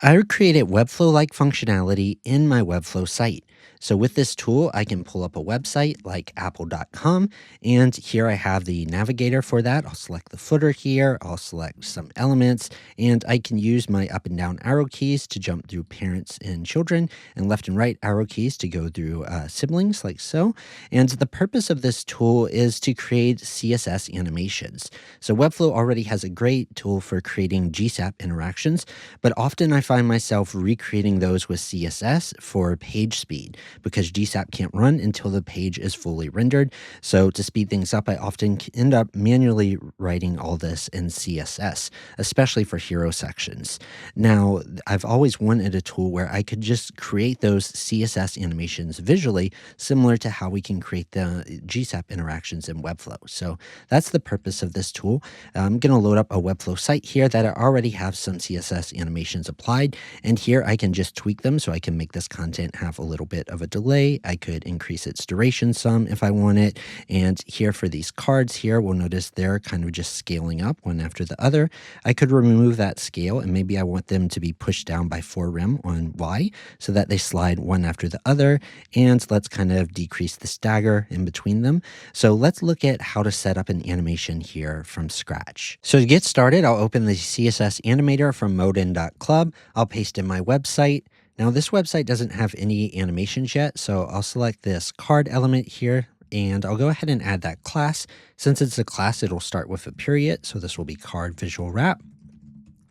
I created Webflow-like functionality in my Webflow site. So with this tool, I can pull up a website like apple.com, and here I have the navigator for that. I'll select the footer here, I'll select some elements, and I can use my up and down arrow keys to jump through parents and children, and left and right arrow keys to go through siblings like so. And the purpose of this tool is to create CSS animations. So Webflow already has a great tool for creating GSAP interactions, but often I find myself recreating those with CSS for page speed because GSAP can't run until the page is fully rendered. So to speed things up, I often end up manually writing all this in CSS, especially for hero sections. Now, I've always wanted a tool where I could just create those CSS animations visually, similar to how we can create the GSAP interactions in Webflow. So that's the purpose of this tool. I'm going to load up a Webflow site here that I already have some CSS animations applied. And here I can just tweak them so I can make this content have a little bit of a delay. I could increase its duration some if I want it. And here for these cards here, we'll notice they're kind of just scaling up one after the other. I could remove that scale, and maybe I want them to be pushed down by 4 rem on Y so that they slide one after the other. And let's kind of decrease the stagger in between them. So let's look at how to set up an animation here from scratch. So to get started, I'll open the CSS animator from modin.club. I'll paste in my website. Now this website doesn't have any animations yet, so I'll select this card element here, and I'll go ahead and add that class. Since it's a class, it'll start with a period, so this will be card visual wrap.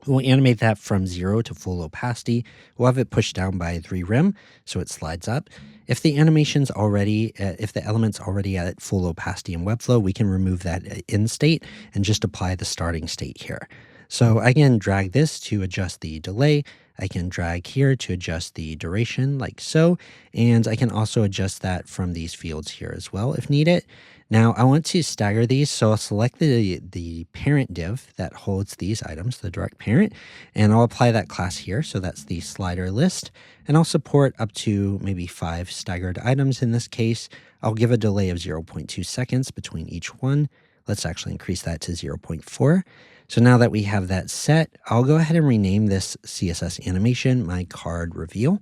We'll animate that from 0 to full opacity. We'll have it pushed down by 3 rem, so it slides up. If the animation's already, if the element's already at full opacity in Webflow, we can remove that end state and just apply the starting state here. So I can drag this to adjust the delay. I can drag here to adjust the duration like so, and I can also adjust that from these fields here as well if needed. Now I want to stagger these, so I'll select the parent div that holds these items, the direct parent, and I'll apply that class here. So that's the slider list, and I'll support up to maybe 5 staggered items in this case. I'll give a delay of 0.2 seconds between each one. Let's actually increase that to 0.4. So now that we have that set, I'll go ahead and rename this CSS animation my card reveal.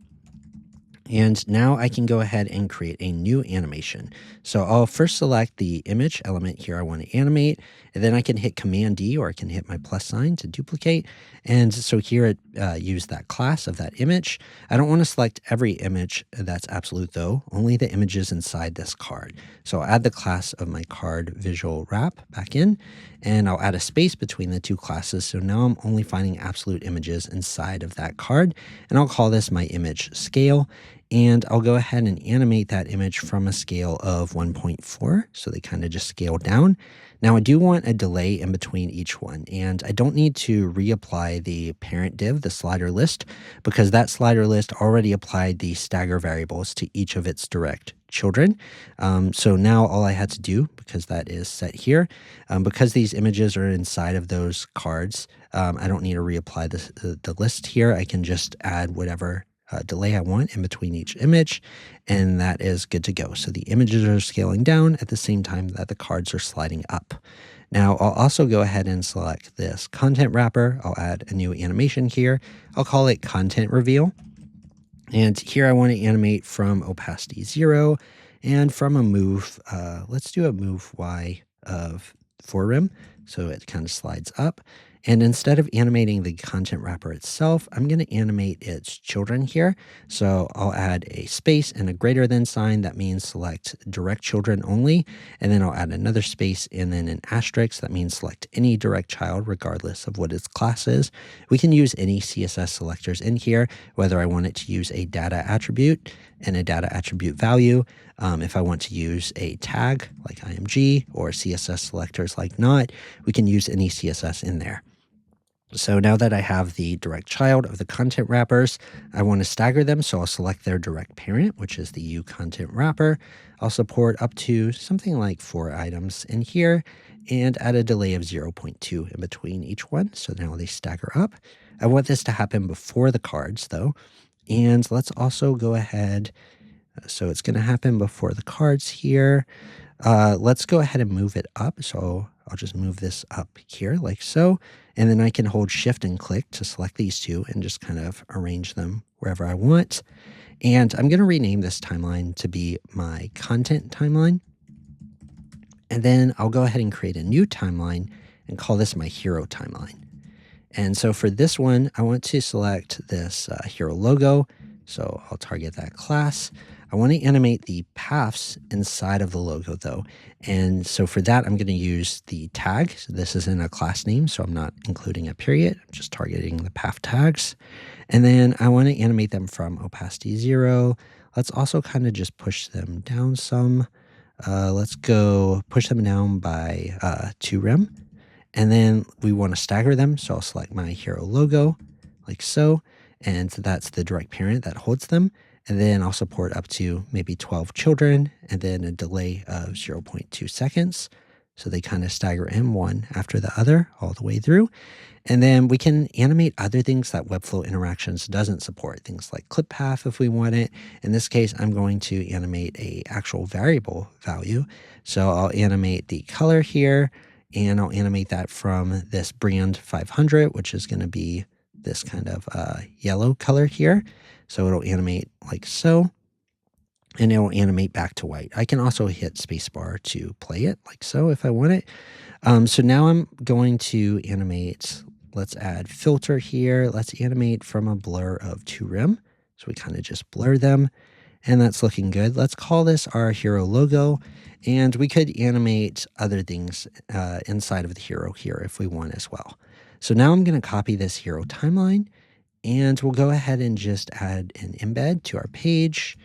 And now I can go ahead and create a new animation. So I'll first select the image element here I want to animate, and then I can hit Command D, or I can hit my plus sign to duplicate. And so here it use that class of that image. I don't want to select every image that's absolute though, only the images inside this card. So I'll add the class of my card visual wrap back in, and I'll add a space between the two classes. So now I'm only finding absolute images inside of that card, and I'll call this my image scale. And I'll go ahead and animate that image from a scale of 1.4. So they kind of just scale down. Now I do want a delay in between each one, and I don't need to reapply the parent div, the slider list, because that slider list already applied the stagger variables to each of its direct children. So now all I had to do, because that is set here, because these images are inside of those cards, I don't need to reapply the list here. I can just add whatever delay I want in between each image, and that is good to go. So the images are scaling down at the same time that the cards are sliding up. Now I'll also go ahead and select this content wrapper. I'll add a new animation here. I'll call it content reveal. And here I want to animate from opacity 0 and from a move, let's do a move Y of 4 rem. So it kind of slides up. And instead of animating the content wrapper itself, I'm going to animate its children here. So I'll add a space and a greater than sign. That means select direct children only. And then I'll add another space and then an asterisk. That means select any direct child regardless of what its class is. We can use any CSS selectors in here, whether I want it to use a data attribute and a data attribute value. If I want to use a tag like img or CSS selectors like not, we can use any CSS in there. So now that I have the direct child of the content wrappers, I want to stagger them. So I'll select their direct parent, which is the U content wrapper. I'll support up to something like 4 items in here and add a delay of 0.2 in between each one. So now they stagger up. I want this to happen before the cards though. And let's also go ahead. So it's going to happen before the cards here. Let's go ahead and move it up. So I'll just move this up here like so. And then I can hold Shift and click to select these two and just kind of arrange them wherever I want. And I'm going to rename this timeline to be my content timeline. And then I'll go ahead and create a new timeline and call this my hero timeline. And so for this one, I want to select this hero logo. So I'll target that class. I want to animate the paths inside of the logo though. And so for that, I'm going to use the tag. So this isn't a class name, so I'm not including a period. I'm just targeting the path tags. And then I want to animate them from opacity 0. Let's also kind of just push them down some. Let's go push them down by 2 rem. And then we want to stagger them. So I'll select my hero logo like so. And that's the direct parent that holds them. And then I'll support up to maybe 12 children and then a delay of 0.2 seconds. So they kind of stagger in one after the other all the way through. And then we can animate other things that Webflow Interactions doesn't support, things like clip path if we want it. In this case, I'm going to animate a actual variable value. So I'll animate the color here, and I'll animate that from this brand 500, which is going to be this kind of yellow color here. So it'll animate like so, and it'll animate back to white. I can also hit spacebar to play it like so if I want it. So now I'm going to animate. Let's add filter here. Let's animate from a blur of 2 rem. So we kind of just blur them, and that's looking good. Let's call this our hero logo, and we could animate other things inside of the hero here if we want as well. So now I'm going to copy this hero timeline, and we'll go ahead and just add an embed to our page,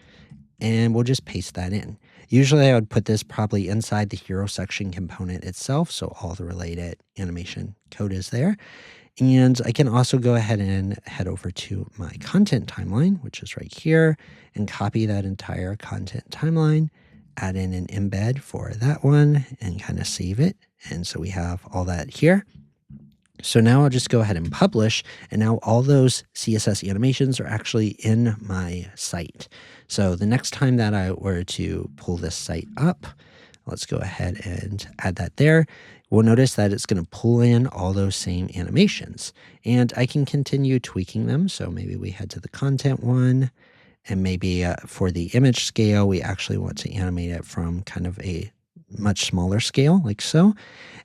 and we'll just paste that in. Usually I would put this probably inside the hero section component itself, so all the related animation code is there. And I can also go ahead and head over to my content timeline, which is right here, and copy that entire content timeline, add in an embed for that one, and kind of save it. And so we have all that here. So now I'll just go ahead and publish, and now all those CSS animations are actually in my site. So the next time that I were to pull this site up, let's go ahead and add that there. We'll notice that it's going to pull in all those same animations, and I can continue tweaking them. So maybe we head to the content one, and maybe for the image scale, we actually want to animate it from kind of a much smaller scale like so.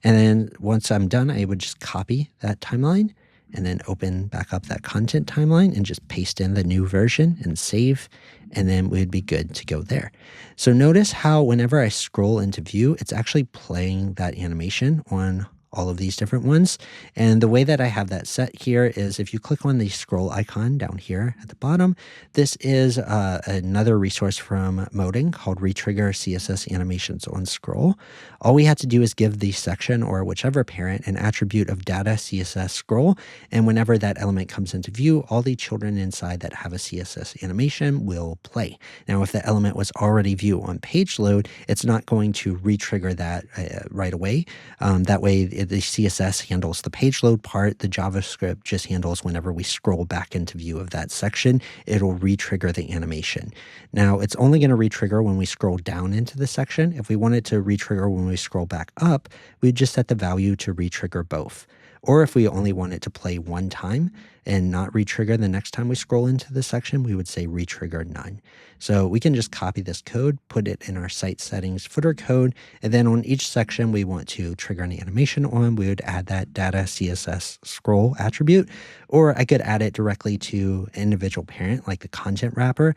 And then once I'm done, I would just copy that timeline and then open back up that content timeline and just paste in the new version and save, and then we'd be good to go there. So notice how whenever I scroll into view, it's actually playing that animation on all of these different ones. And the way that I have that set here is if you click on the scroll icon down here at the bottom, this is another resource from Modin called Retrigger CSS Animations on Scroll. All we have to do is give the section or whichever parent an attribute of data CSS scroll. And whenever that element comes into view, all the children inside that have a CSS animation will play. Now, if the element was already view on page load, it's not going to retrigger that right away. That way, the CSS handles the page load part. The JavaScript just handles whenever we scroll back into view of that section, it'll retrigger the animation. Now, it's only going to retrigger when we scroll down into the section. If we want it to retrigger when we scroll back up, we'd just set the value to retrigger both. Or if we only want it to play one time and not retrigger the next time we scroll into the section, we would say retrigger none. So we can just copy this code, put it in our site settings footer code, and then on each section we want to trigger an animation on, we would add that data CSS scroll attribute, or I could add it directly to individual parent like the content wrapper,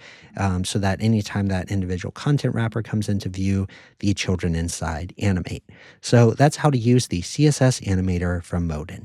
so that anytime that individual content wrapper comes into view, the children inside animate. So that's how to use the CSS animator from Modin.